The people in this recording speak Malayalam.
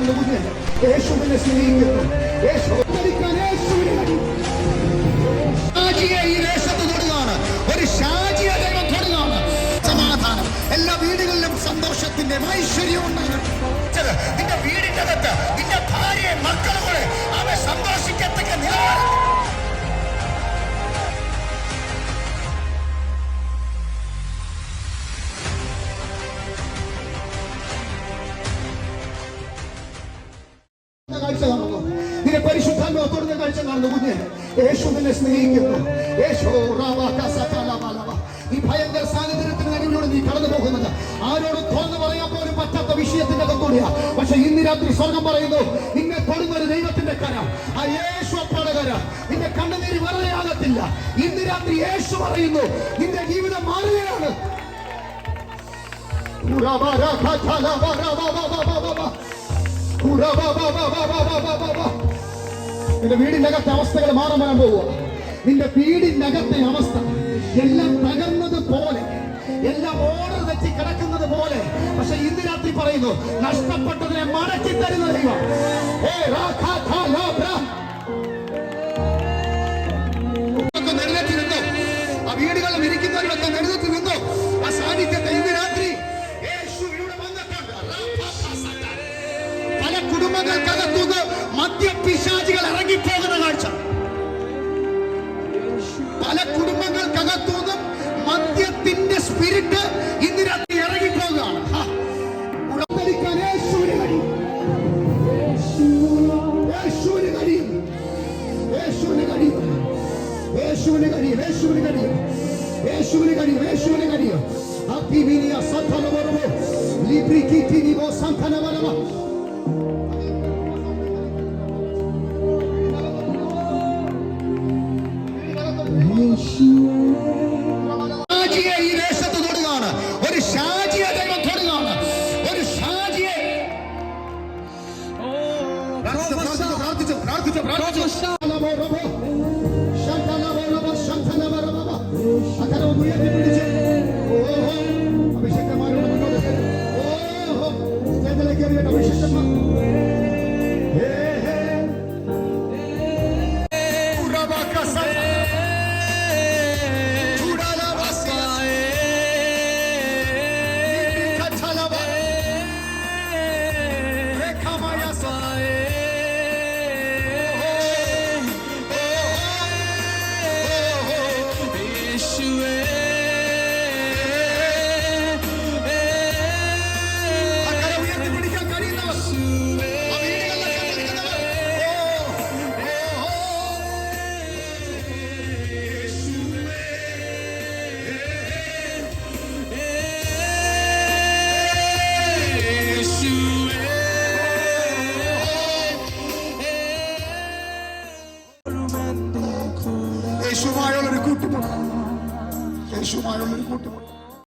കാണുന്ന കുഞ്ഞ് യേശുവിനെ സ്നേഹിക്കുന്നു. ഈ ദേശത്ത് തൊടുകയാണ്, ഒരു ഷാജിയെ ദൈവം തൊടുകയാണ്. സമാധാനം എല്ലാ വീടുകളിലും സന്തോഷത്തിന്റെ ഐശ്വര്യം ഉണ്ടാകട്ടെ. നിന്റെ വീടിന്റെ അകത്ത് നിന്റെ ഭാര്യയെ മക്കളെ അവ സന്തോഷിക്കത്തക്ക നിലവാരം കാഴ്ച കാണുന്നു. നിന്റെ പരിശുദ്ധാത്മാവത്തോടെ കാഴ്ച കാണുന്നു കുഞ്ഞ് യേശുവിനെ സ്നേഹിക്കുന്നു. ഈ ഭയങ്കര സാഹചര്യത്തിന് നടുവിലൂടെ നീ കടന്നു പോകുന്നത് ആരോട് തുറന്നു പറയാൻ പോലും പറ്റാത്ത വിഷയത്തിന്റെ കൂടിയാ. പക്ഷെ ഇന്ന് രാത്രി സ്വർഗം പറയുന്നു, നിന്നെ തൊടുന്ന ഒരു ദൈവത്തിന്റെ കര, ആ യേശു അപ്പാടെ കര. നിന്റെ കണ്ണുനീര് വെറുതെ ആകത്തില്ല. ഇന്ന് രാത്രി യേശു പറയുന്നു, നിന്റെ ജീവിതം മാറുകയാണ്. നിന്റെ വീടിനകത്തെ അവസ്ഥകൾ മാറാൻ വരാൻ പോവുക. നിന്റെ വീടിനകത്തെ അവസ്ഥ എല്ലാം തകർന്നത് പോലെ, എല്ലാം ഓർഡർ തെറ്റി കിടക്കുന്നത് പോലെ. പക്ഷെ ഇന്ന് രാത്രി പറയുന്നു, നഷ്ടപ്പെട്ടതിനെ മടക്കി തരുന്ന ദൈവം. ആ വീടുകളിൽ ഇരിക്കുന്നവരൊക്കെ എഴുന്നേറ്റ് നിന്നോ. ആ സാന്നിധ്യത്തെ ഇന്ന് രാത്രി പല കുടുംബങ്ങൾക്കകത്തുനിന്ന് മദ്യപിശാചികൾ ഇറങ്ങിപ്പോകുന്ന കാഴ്ച. പല കുടുംബങ്ങൾക്കകത്തുനിന്നും മദ്യത്തിന്റെ സ്പിരിറ്റ് ഇന്ന് രാത്രി ഇറങ്ങിപ്പോകുകയാണ്. യേശുവിന് കഴിയും, യേശുവിന് കഴിയും, യേശുവിന് കഴിയും, യേശുവിന് കഴിയും, യേശുവിന് കഴിയും, യേശുവിന് കഴിയും, യേശുവിന് കഴിയും. അതിവിനിയ സന്തനവരവോ ലിബ്രിക്കിറ്റിനിവോ സന്തനവരവോ ഷാജിയെ ഈ ദേശത്ത് തൊടുകയാണ്, ഒരു ഷാജിയെ ദൈവം തൊടുകയാണ്, ഒരു ഷാജിയെ. അഭിഷേകന്മാരോട് മുന്നോട്ട് അഭിഷേകന്മാർ യേശുമായുള്ളൊരു കൂട്ടുമുട്ട, യേശുമായുള്ളൊരു കൂട്ടുമുട്ട.